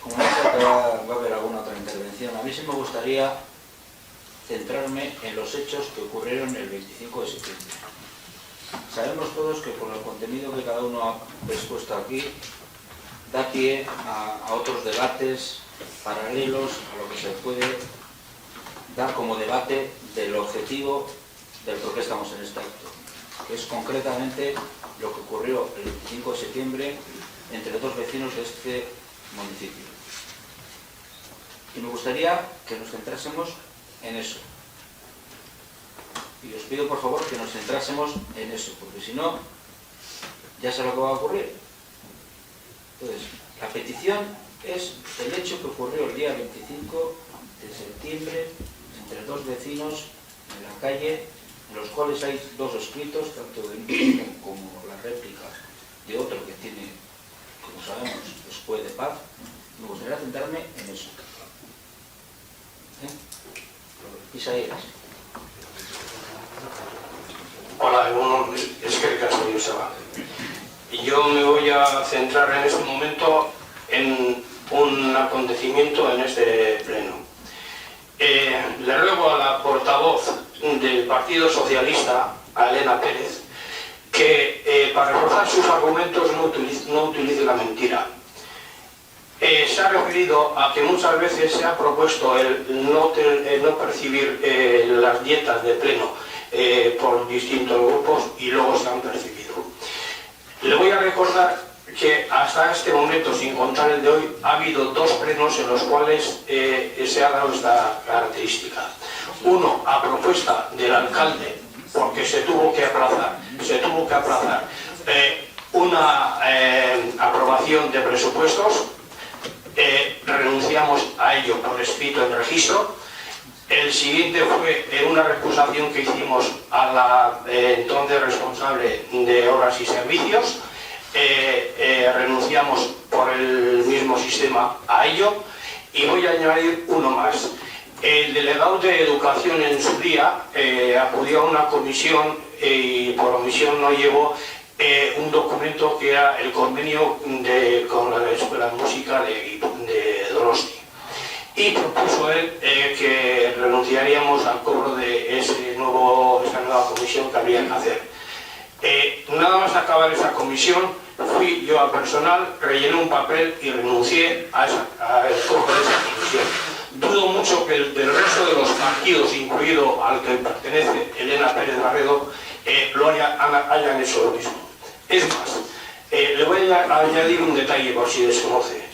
Como no sé que va a haber alguna otra intervención, a mí sí me gustaría centrarme en los hechos que ocurrieron el 25 de septiembre. Sabemos todos que por el contenido que cada uno ha expuesto aquí, da pie a otros debates paralelos a lo que se puede dar como debate del objetivo del por qué estamos en este acto, que es concretamente lo que ocurrió el 25 de septiembre entre dos vecinos de este municipio. Y me gustaría que nos centrásemos en eso. Y os pido por favor que nos centrásemos en eso, porque si no, ya sé lo que va a ocurrir. Entonces, la petición es el hecho que ocurrió el día 25 de septiembre entre dos vecinos en la calle, en los cuales hay dos escritos, tanto de uno como la réplica de otro que tiene, como sabemos, escudo de paz. Me gustaría centrarme en eso. Isaías. Hola, es que caso yo Seba. Yo me voy a centrar en este momento en un acontecimiento en este pleno. Le ruego a la portavoz del Partido Socialista, a Elena Pérez, que para reforzar sus argumentos no utilice la mentira. Se ha referido a que muchas veces se ha propuesto el no percibir las dietas de pleno por distintos grupos y luego se han percibido. Le voy a recordar que hasta este momento, sin contar el de hoy, ha habido dos plenos en los cuales se ha dado esta característica. Uno a propuesta del alcalde, porque se tuvo que aplazar una aprobación de presupuestos, renunciamos a ello por escrito en registro. El siguiente fue una recusación que hicimos a la entonces responsable de obras y servicios. Renunciamos por el mismo sistema a ello, y voy a añadir uno más. El delegado de Educación en su día acudió a una comisión y por omisión no llevó un documento que era el convenio con la Escuela de Música de Donosti, y propuso él que renunciaríamos al cobro de esa nueva comisión que habría que hacer. Nada más acabar esa comisión, fui yo al personal, rellené un papel y renuncié al cobro de esa comisión. Dudo mucho que del resto de los partidos, incluido al que pertenece Elena Pérez Barredo, hayan hecho lo mismo. Es más, le voy a añadir un detalle por si desconoce.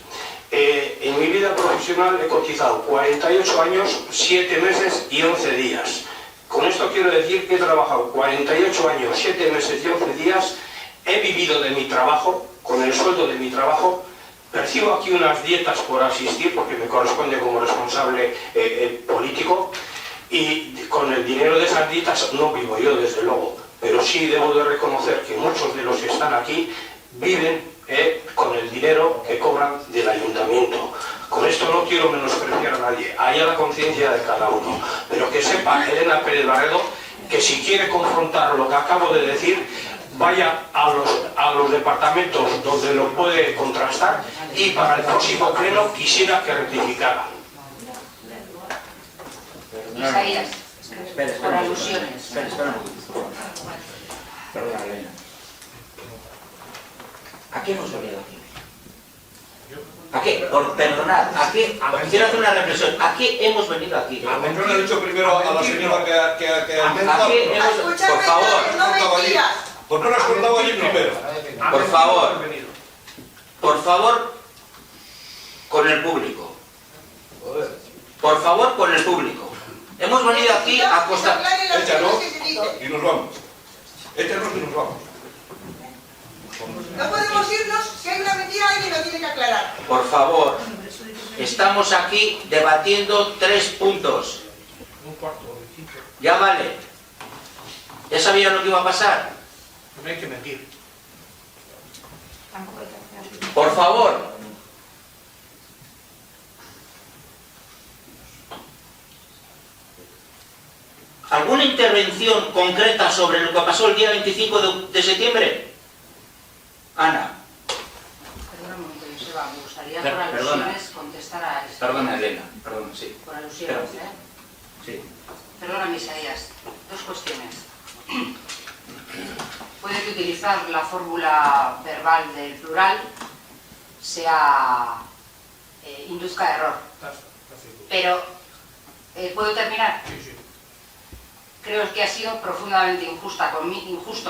En mi vida profesional he cotizado 48 años, 7 meses y 11 días. Con esto quiero decir que he trabajado 48 años, 7 meses y 11 días, he vivido de mi trabajo, con el sueldo de mi trabajo, percibo aquí unas dietas por asistir, porque me corresponde como responsable político, y con el dinero de esas dietas no vivo yo, desde luego, pero sí debo de reconocer que muchos de los que están aquí viven con el dinero que cobran del ayuntamiento. Con esto no quiero menospreciar a nadie, haya la conciencia de cada uno, pero que sepa Elena Pérez Barredo que si quiere confrontar lo que acabo de decir, vaya a los departamentos donde lo puede contrastar y para el próximo pleno quisiera que rectificara. Isaías, Espera, por alusiones. Espera un momento. Perdona, Elena. ¿A qué hemos venido aquí? ¿A qué? Perdonad, ¿a qué? Quiero hacer una reflexión. ¿A qué hemos venido aquí? No le he dicho primero a la señora que ¿A qué hemos... Por favor, pues no lo has contado allí primero. por favor, con el público. Por favor, con el público. Hemos venido aquí a acostar... Échanos y nos vamos. Échanos y nos vamos. No podemos irnos, si hay una mentira alguien lo tiene que aclarar. Por favor, estamos aquí debatiendo 3 puntos. Ya vale. ¿Ya sabía lo que iba a pasar? No hay que mentir. Por favor. ¿Alguna intervención concreta sobre lo que pasó el día 25 de septiembre? Ana. Perdona un momento, Joseba, me gustaría por alusiones contestar a esto. Perdona, Elena. Perdona, sí. Por alusiones, Sí. Perdona, Isaías. 2 cuestiones. Puede que utilizar la fórmula verbal del plural induzca error. Pero, ¿puedo terminar? Creo que ha sido profundamente injusto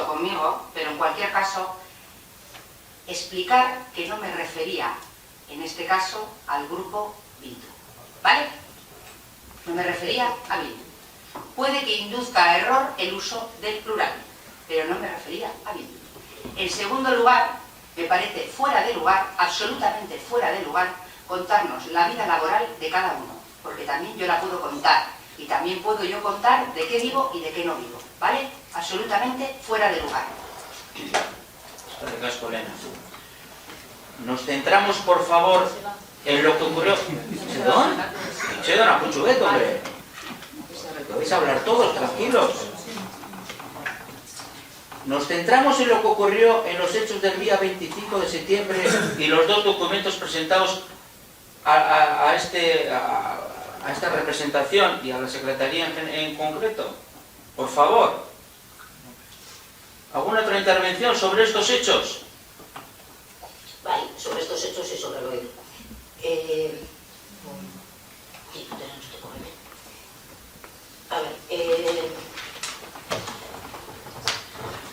conmigo, pero en cualquier caso, explicar que no me refería, en este caso, al grupo Bildu. ¿Vale? No me refería a Bildu. Puede que induzca a error el uso del plural, pero no me refería a Bildu. En segundo lugar, me parece fuera de lugar, absolutamente fuera de lugar, contarnos la vida laboral de cada uno, porque también yo la puedo contar, y también puedo yo contar de qué vivo y de qué no vivo, ¿vale? Absolutamente fuera de lugar. Gracias, Elena. Nos centramos, por favor, en lo que ocurrió... ¿Perdón? Che, dona Puchuguet, hombre. Podéis hablar todos, tranquilos. Nos centramos en lo que ocurrió en los hechos del día 25 de septiembre y los 2 documentos presentados a esta representación y a la Secretaría en concreto. Por favor. ¿Alguna otra intervención sobre estos hechos? Vale, sobre estos hechos y sobre lo oído. A ver,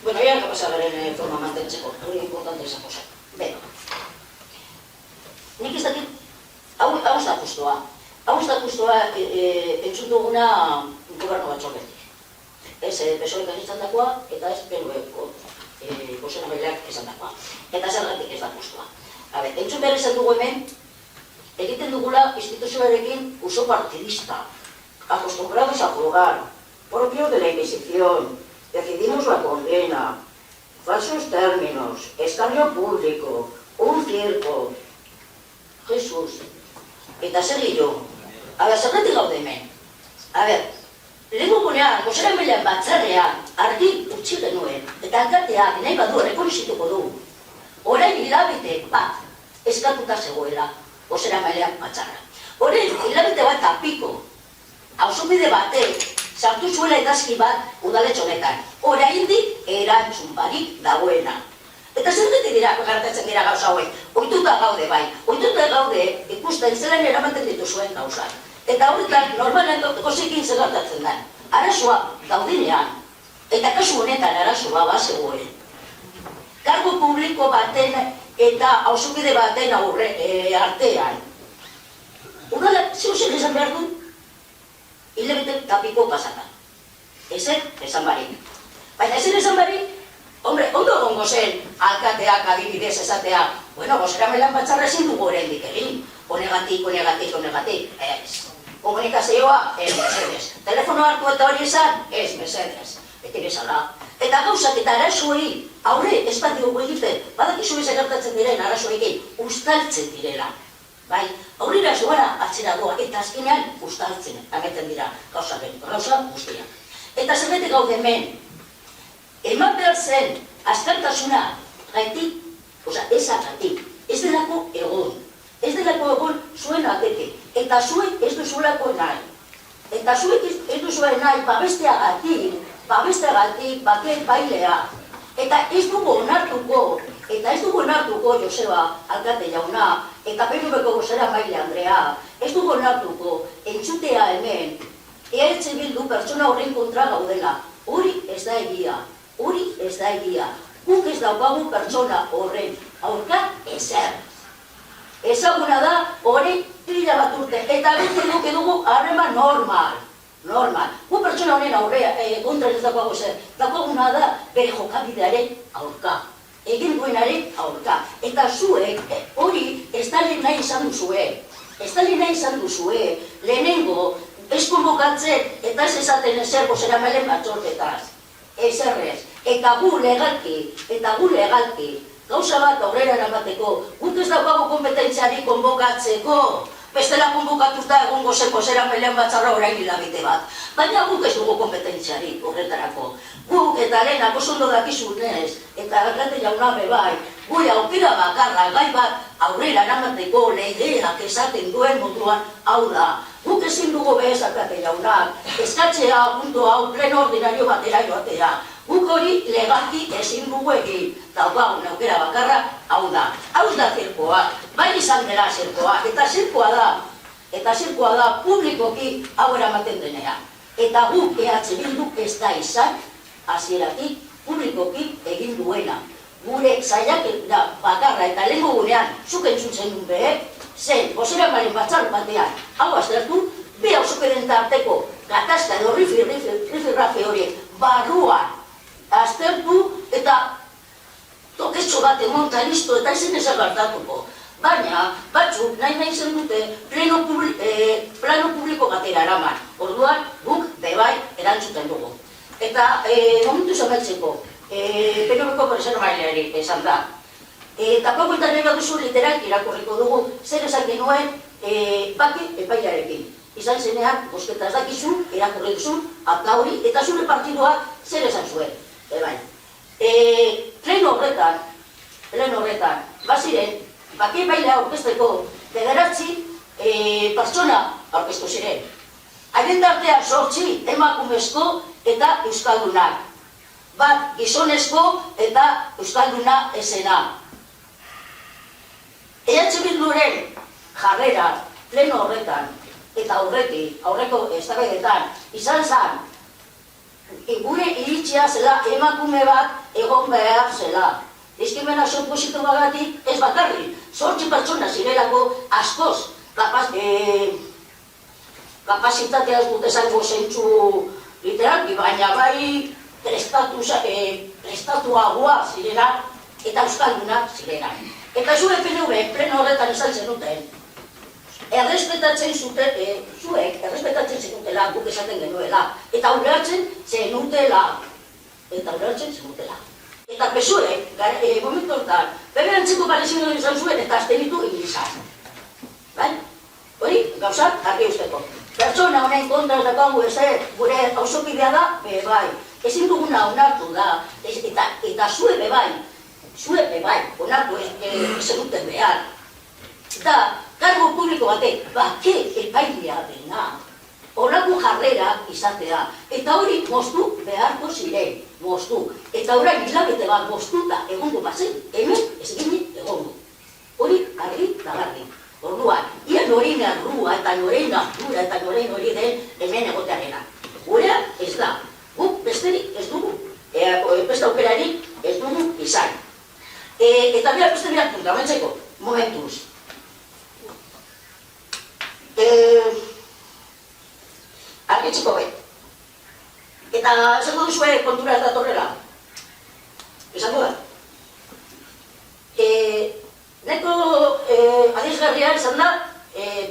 bueno, ya que pasa a ver en forma mantentzeko, muy importante esa cosa. Beno, nik ez dakit, hau ez da justoa, entzun duguna gobernu batzordetik. Ez PSOEk izan dakoa, eta ez PNV-ko bozeramaileak izan dakoa. Eta zergatik ez da justoa. A ver, entzun behar izan dugu hemen, egiten dugula instituzioarekin uso partidista, acostumbrados a jugar, propio de la Inquisición, decidimos la condena, falsos términos, escarnio público, un circo. Jesús, eta zer gehiago. A ver, zergatik gaude hemen. A ver, lehengunean, bozeramailean batzarrean, argi utzi genuen, eta alkateak nahi badu errekonizituko du. Orain hilabete bat eskatuta zegoela bozeramailean batzarra. Orain hilabete bat apiko, auzobide batek sartu zuela idazki bat udaletxe honetan. Oraindik erantzun barik dagoena. Eta zergatik dira gertatzen dira gauza hauek. Ohituta gaude bai. Ohituta gaude ikusten zelan eramaten dituzuen gauzak. Eta horretan normalen gozekin zer gertatzen da. Arazoa daudinean. Eta kasu honetan arazoa bazegoen. Kargu publiko baten eta auzobide baten artean. Udalak zeusen esan behar du? Hilabete tapiko pasata. Ezer esan barik. Baina ezer esan barik, hombre, ondo gongo zen alkateak adibidez esatea, bueno, bozeramailean batzarra ezin dugu oraindik egin. Honegatik. Ez. Komunikazioa, ez mesedez. Telefono hartu eta hori esan, ez mesedez. Beti bezala. Eta gauzak eta arazoei, aurre ez bat diogu egiten, badakizu ez gertatzen diren arazoekin, ustaltzen direla. bai, aurrera zuara atzera doa, eta azkenean ustaltzen, ameten dira, gauza guztia. Eta zerbetik gaude hemen, eman behar zen, azkartasuna, gaitik, ezagatik, ez delako egon. Ez delako egon zuen atetik, eta zuek ez duzuelako nahi. Eta zuek ez duzuen nahi babesteagatik, bake bailea. Eta ez dugu onartuko, Joseba, alkate jauna, eta PNV-ko bozera maile Andrea, ez dugu onartuko, entzutea hemen, EH Bildu pertsona horren kontra gaudela. Hori ez da egia. Guk ez daukagu pertsona horren aurka ezer. Ezaguna da hori 1000 bat urte, eta beti dugu harreman normal. Gu pertsona honen aurrea, kontra ez daukagu zer, daukaguna da bere jokabidearen aurka, egin duenaren aurka. Eta zuek hori estali nahi izan duzue, lehenengo ez konbokatzen eta ez esaten ezer bozera mailen batzordetaz. Ezerrez. Eta gu legalki, gauza bat aurrera eramateko, guk ez daukagu kompetentziari konbokatzeko, bestela konbokatuta egongo zen bozera mailen batzarra orain hilabete bat. Baina guk ez dugu kompetentziari horretarako. Guk eta lehenak oso ondo dakizunez, eta alkate jauna bebai, gure aukera bakarra gai bat aurrera eramateko legeak esaten duen moduan hau da. Guk ezin dugu bez alkate jaunak, eskatzea puntu hau pleno ordinario batera joatea. Guk hori legalki ezin dugu egin, daukagun aukera bakarra hau da. Hau da zirkoa, bai izan dela zirkoa, eta zirkoa da publikoki hau eramaten denean. Eta guk EH Bildu ez da izan, hasieratik publikoki egin duena. Gure zaiak bakarra eta lehenko gunean, zuk entzuntzen duen behek, zen, bozeramaren batzar batean, hau aztertu, bi hausokeren tarteko gatazka edo rifirrafe horiek barruan aztertu eta toketxo bat emonta listo eta ezin ezagartatuko. Baina, batzuk nahi zen dute plano publiko batera eraman. Orduan, guk bebai erantzuten dugu. Eta momentu zabaltzeko, PNV-ko presidente maileari esan da. Tapako eta nahi baduzu literal irakurriko dugu zer esan genuen bake epailarekin. Izan zenean, bosketa ez dakizun, irakurri duzun, aplauri, eta zure partiduak zer esan zuen. Pleno horretan, baziren, bake epailea aurkezteko 9 pertsona aurkeztu ziren. Haien tartean 8 emakumezko eta euskaldunak. Bat gizonezko eta euskalduna esena. EH Bilduren jarrera pleno horretan eta aurreko eztabaidetan izan zen gure iritzia zela emakume bat egon behar zela. Diskriminazio positibagatik ez bakarrik, 8 pertsona zirelako askoz kapazitatea ez dut esango zentzu literalki, baina bai prestatuagoa zirenak eta euskaldunak zirenak. Eta zure PNV pleno horretan izan zenuten, errespetatzen zenutela, guk esaten genuela, eta ulertzen zenutela. Eta PSOE, momentu hortan, bebe antzeko parezio izan zuen eta aztenitu ingizan. Hori, gauzat, argi usteko. Pertsona honen kontra ez dakagu ezer, gure hausokidea da, bai. Ezin duguna onartu da, eta zue bebai, onartu zenuten behar. Eta, kargo publiko batek, bake epailea dena, horako jarrera izatea, eta hori moztu beharko ziren, eta orain hilabete bat moztuta egongo bazen, hemen ez ginen egongo. Hori argi eta garbi. Orduan, ia norein arrua eta norein ardura eta norein hori den hemen egotearena. Gurea ez da, guk besterik ez dugu, beste aukerarik ez dugu izan. Eta beste birak punta, mentzeko, momentuz. Argitzeko bet. Eta esango duzue kontura ez datorrela. Esango da. Neko adizgarria izan da,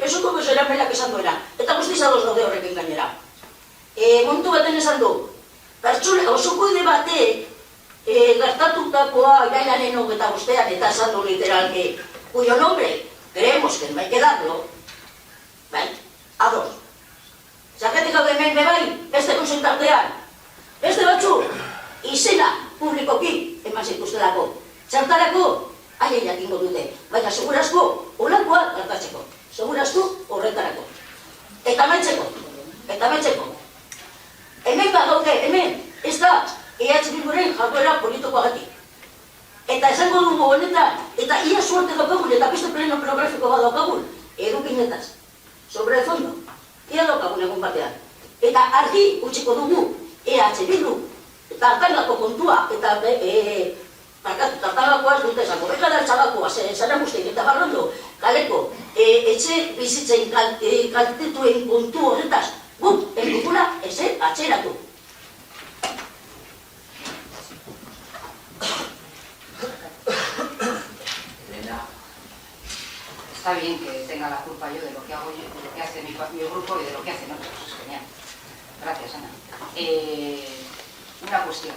pesoko bezera melak esan duena. Eta guztiz ados daude horrekin gainera. Momentu baten esan du, pertsona osokoide batek gertatutakoa irailaren 25 eta esan du literalki, cuyo nombre creemos que no hay que darlo, bai, ados. Zergatik gaude hemen bebai, beste konsultartean, beste batzu, izena publikoki eman zituztelako. Zertarako, haien jakingo dute, baina segurazko olakoa gertatzeko, segurazko horretarako. Eta amaitzeko. Hemen gaude, hemen, ez da, EH Bilduren jarduera politikoagatik. Eta esango dugu honetan, eta ia suerte daukagun, eta beste pleno monografiko bat daukagun, edukionetaz, sobre el fondo, ia daukagun egun batean. Eta argi utziko dugu EH Bildu, tartangako kontua, eta tartangakoaz dute esango, bekara txagakoa, zara guztien, eta barrondo, kaleko, etxe bizitzen kaltetuen kontu horretaz, guk, dugula, ezer atxeratu. Está bien que tenga la culpa yo de lo que hago yo, de lo que hace mi grupo y de lo que hacen otros, es genial. Gracias, Ana. Una cuestión.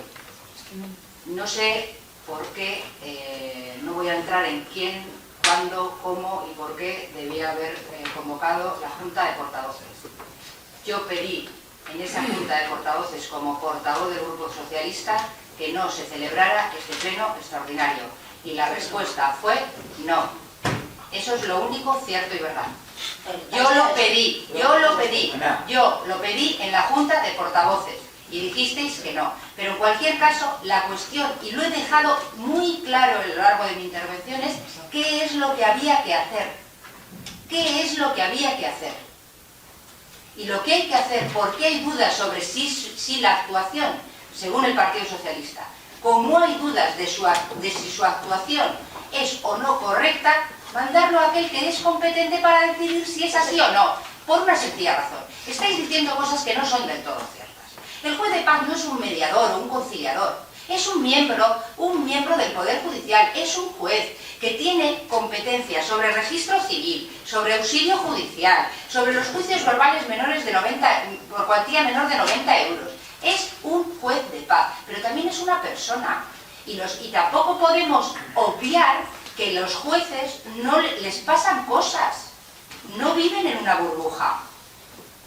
No sé por qué, no voy a entrar en quién, cuándo, cómo y por qué debía haber convocado la Junta de Portavoces. Yo pedí en esa Junta de Portavoces, como portavoz del Grupo Socialista, que no se celebrara este pleno extraordinario. Y la respuesta fue no. Eso es lo único cierto y verdad. Yo lo pedí en la Junta de Portavoces y dijisteis que no. Pero en cualquier caso, la cuestión, y lo he dejado muy claro a lo largo de mi intervención, es qué es lo que había que hacer. ¿Qué es lo que había que hacer? Y lo que hay que hacer, porque hay dudas sobre si la actuación, según el Partido Socialista, como hay dudas de si su actuación es o no correcta, mandarlo a aquel que es competente para decidir si es así o no, por una sencilla razón. Estáis diciendo cosas que no son del todo ciertas. El juez de paz no es un mediador o un conciliador, es un miembro del Poder Judicial, es un juez que tiene competencia sobre registro civil, sobre auxilio judicial, sobre los juicios verbales menores de 90, por cuantía menor de 90 euros. Es un juez de paz, pero también es una persona. Y tampoco podemos obviar que los jueces no les pasan cosas, no viven en una burbuja.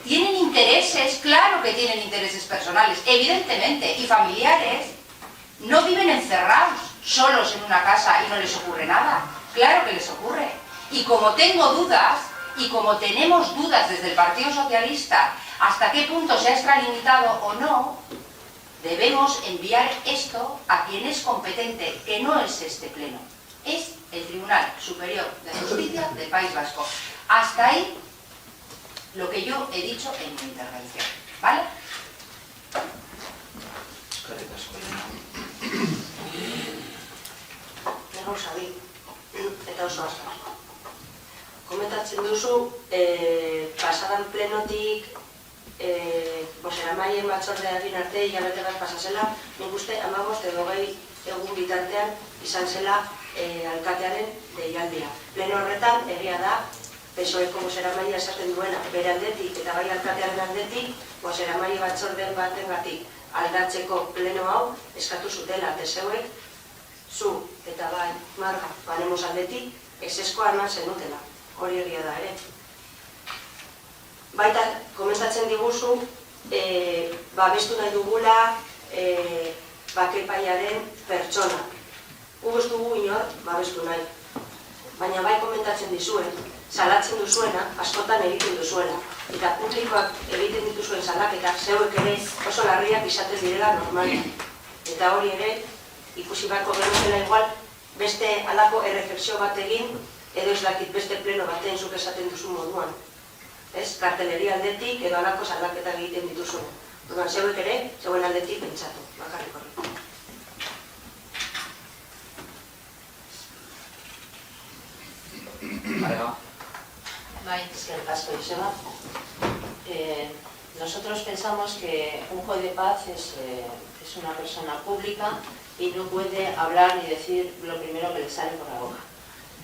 Tienen intereses, claro que tienen intereses personales, evidentemente, y familiares. No viven encerrados, solos en una casa y no les ocurre nada. Claro que les ocurre. Y como tengo dudas, y como tenemos dudas desde el Partido Socialista, hasta qué punto se ha extralimitado o no, debemos enviar esto a quien es competente, que no es este pleno. Es el Tribunal Superior de Justicia del País Vasco. Hasta ahí lo que yo he dicho en mi intervención. ¿Vale? Gauza bi, eta oso asko. Komentatzen duzu, pasadan plenotik bozeramaien batzordea egin arte hilabete bat pasa zela, nik uste 15 edo 20 egun bitartean izan zela alkatearen deialdia. Pleno horretan egia da, PSOEko bozeramaia esaten duena bere aldetik eta bai alkatearen aldetik bozeramaile batzorde batengatik aldatzeko pleno hau eskatu zutela TSEUek, zu eta bai Marga Banemos aldetik ezeskoa eman zenutela, hori egia da ere. Baita komentatzen diguzu, babestu nahi dugula bakepaiaren pertsona. Gu ez dugu inor babestu nahi. Baina bai komentatzen dizuen, salatzen duzuena, askotan egiten duzuela. Eta publikoak egiten dituzuen salaketak zeuek ere oso larriak izaten direla normalean. Eta hori ere, ikusi beharko genukela igual, beste halako erreflexio bat egin, edo ez dakit beste pleno batean zuk esaten duzu moduan. Ez, karteleria aldetik edo halako salaketak egiten dituzuen. Dudan, zeuek ere, zeuen aldetik pentsatu, bakarrik horretu. Nosotros pensamos que un juez de paz es una persona pública y no puede hablar ni decir lo primero que le sale por la boca,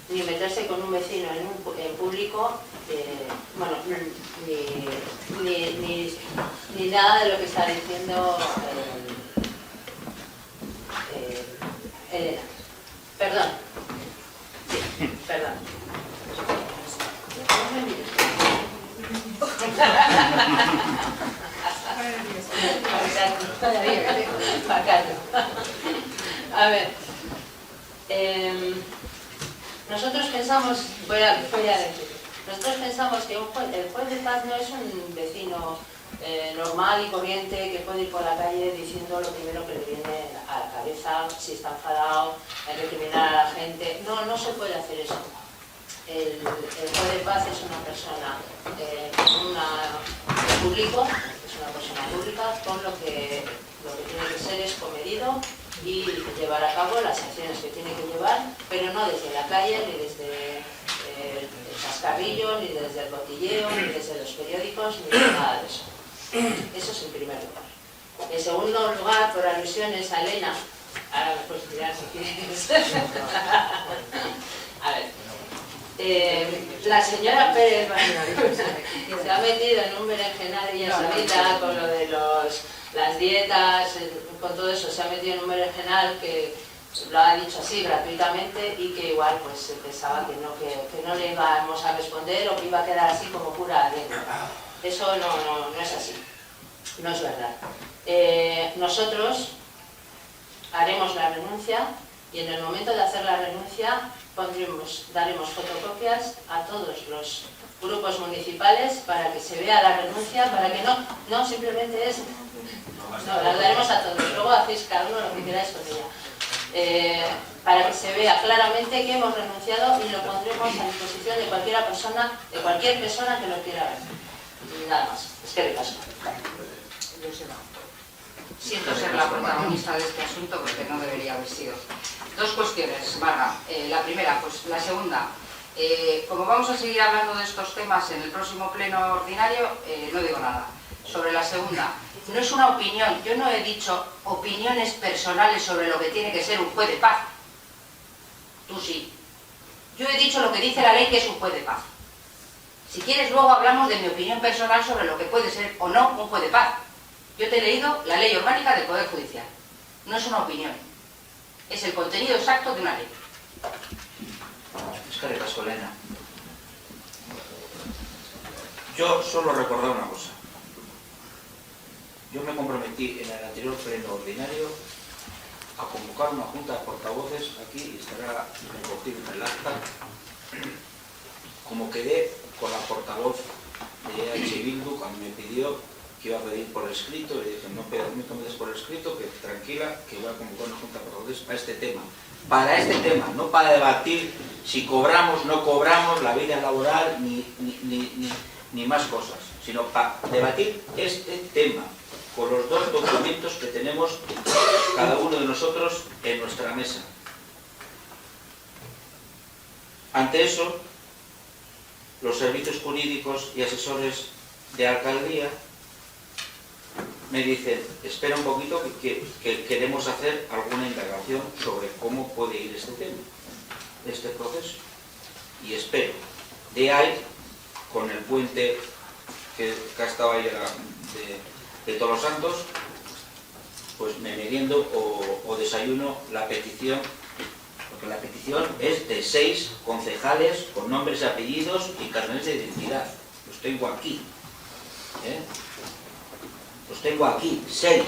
ni meterse con un vecino en público, bueno, ni nada de lo que está diciendo Elena. Perdón. Sí, perdón. A ver, nosotros pensamos, voy a decir, nosotros pensamos que el juez de paz no es un vecino normal y corriente que puede ir por la calle diciendo lo primero que le viene a la cabeza, si está enfadado, recriminar a la gente. No, no se puede hacer eso. El juez de paz es una persona público, es una persona pública, con lo que tiene que ser es comedido y llevar a cabo las acciones que tiene que llevar, pero no desde la calle, ni desde el chascarrillo, ni desde el cotilleo, ni desde los periódicos, ni nada de eso. Eso es en primer lugar. En segundo lugar, por alusiones a Elena, ahora me puedes tirar si quieres. A ver, la señora Pérez se ha metido en un berenjenal ella solita con lo de las dietas, con todo eso, se ha metido en un berenjenal que lo ha dicho así gratuitamente y que igual pues se pensaba que no le íbamos a responder o que iba a quedar así como pura anécdota. Eso no es así, no es verdad. Nosotros haremos la renuncia y en el momento de hacer la renuncia daremos fotocopias a todos los grupos municipales para que se vea la renuncia, para que no simplemente es... No, las daremos a todos, luego hacéis cada uno lo que queráis con ella. Para que se vea claramente que hemos renunciado y lo pondremos a disposición de cualquier persona que lo quiera ver. Y nada más. Es que ricasco. Siento ser la protagonista de este asunto porque no debería haber sido. Dos cuestiones, Marga. La primera, pues la segunda. Como vamos a seguir hablando de estos temas en el próximo pleno ordinario, no digo nada. Sobre la segunda, no es una opinión. Yo no he dicho opiniones personales sobre lo que tiene que ser un juez de paz. Tú sí. Yo he dicho lo que dice la ley, que es un juez de paz. Si quieres, luego hablamos de mi opinión personal sobre lo que puede ser o no un juez de paz. Yo te he leído la ley orgánica del Poder Judicial. No es una opinión. Es el contenido exacto de una ley. Es que ricasco, Elena. Yo solo recordar una cosa. Yo me comprometí en el anterior pleno ordinario a convocar una junta de portavoces aquí y estará recogido en el acta. Como quedé con la portavoz de EH Bildu cuando me pidió que iba a pedir por escrito, le dije, no me des por escrito, que tranquila, que voy a convocar una junta de portavoces para este tema. Para este tema, no para debatir si cobramos, no cobramos, la vida laboral, ni más cosas, sino para debatir este tema, con los dos documentos que tenemos cada uno de nosotros en nuestra mesa. Ante eso, los servicios jurídicos y asesores de alcaldía me dicen, espera un poquito que queremos hacer alguna indagación sobre cómo puede ir este tema, este proceso. Y espero. De ahí, con el puente que ha estado ahí de Todos los Santos, pues me meriendo o desayuno la petición, porque la petición es de 6 concejales con nombres y apellidos y carnets de identidad. Los tengo aquí. Los tengo aquí, 6.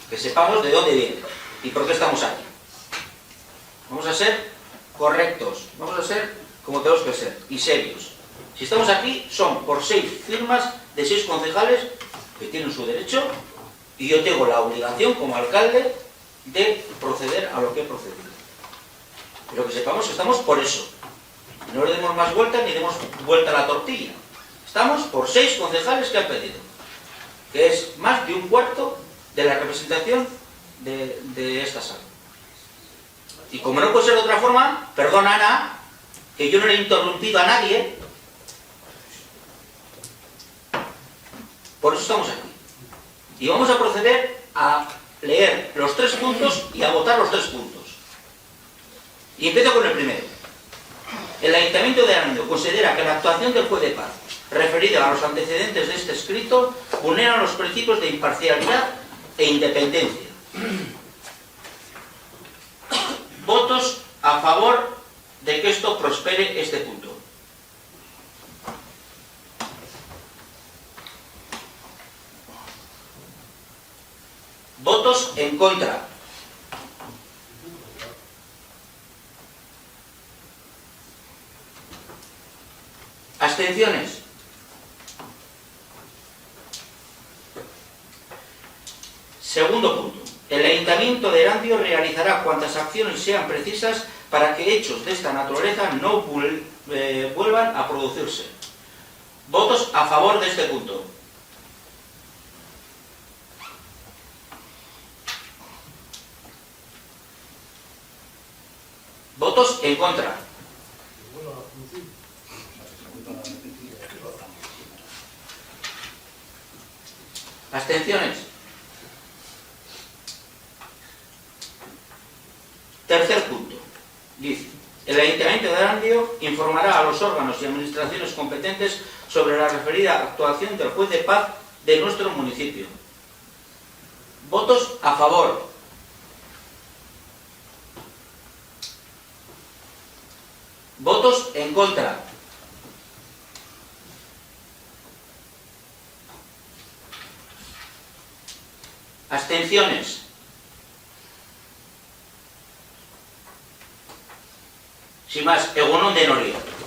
Que sepamos de dónde vienen y por qué estamos aquí. Vamos a ser correctos, vamos a ser como tenemos que ser y serios. Si estamos aquí son por 6 firmas de 6 concejales que tienen su derecho y yo tengo la obligación como alcalde de proceder a lo que he procedido. Pero que sepamos que estamos por eso. No le demos más vuelta ni demos vuelta a la tortilla. Estamos por 6 concejales que han pedido, que es más de un cuarto de la representación de esta sala. Y como no puede ser de otra forma, perdona Ana, que yo no le he interrumpido a nadie, por eso estamos aquí. Y vamos a proceder a leer los 3 puntos y a votar los 3 puntos. Y empiezo con el primero. El Ayuntamiento de Arando considera que la actuación del juez de paz referida a los antecedentes de este escrito vulnera los principios de imparcialidad e independencia. Votos a favor de que esto prospere este punto. Votos en contra. Abstenciones. Segundo punto. El Ayuntamiento de Erandio realizará cuantas acciones sean precisas para que hechos de esta naturaleza no vuelvan a producirse. Votos a favor de este punto. Votos en contra. Abstenciones. Tercer punto. Dice, el Ayuntamiento de Erandio informará a los órganos y administraciones competentes sobre la referida actuación del juez de paz de nuestro municipio. Votos a favor. Votos en contra. Abstenciones. Sin más, egunon de Norio.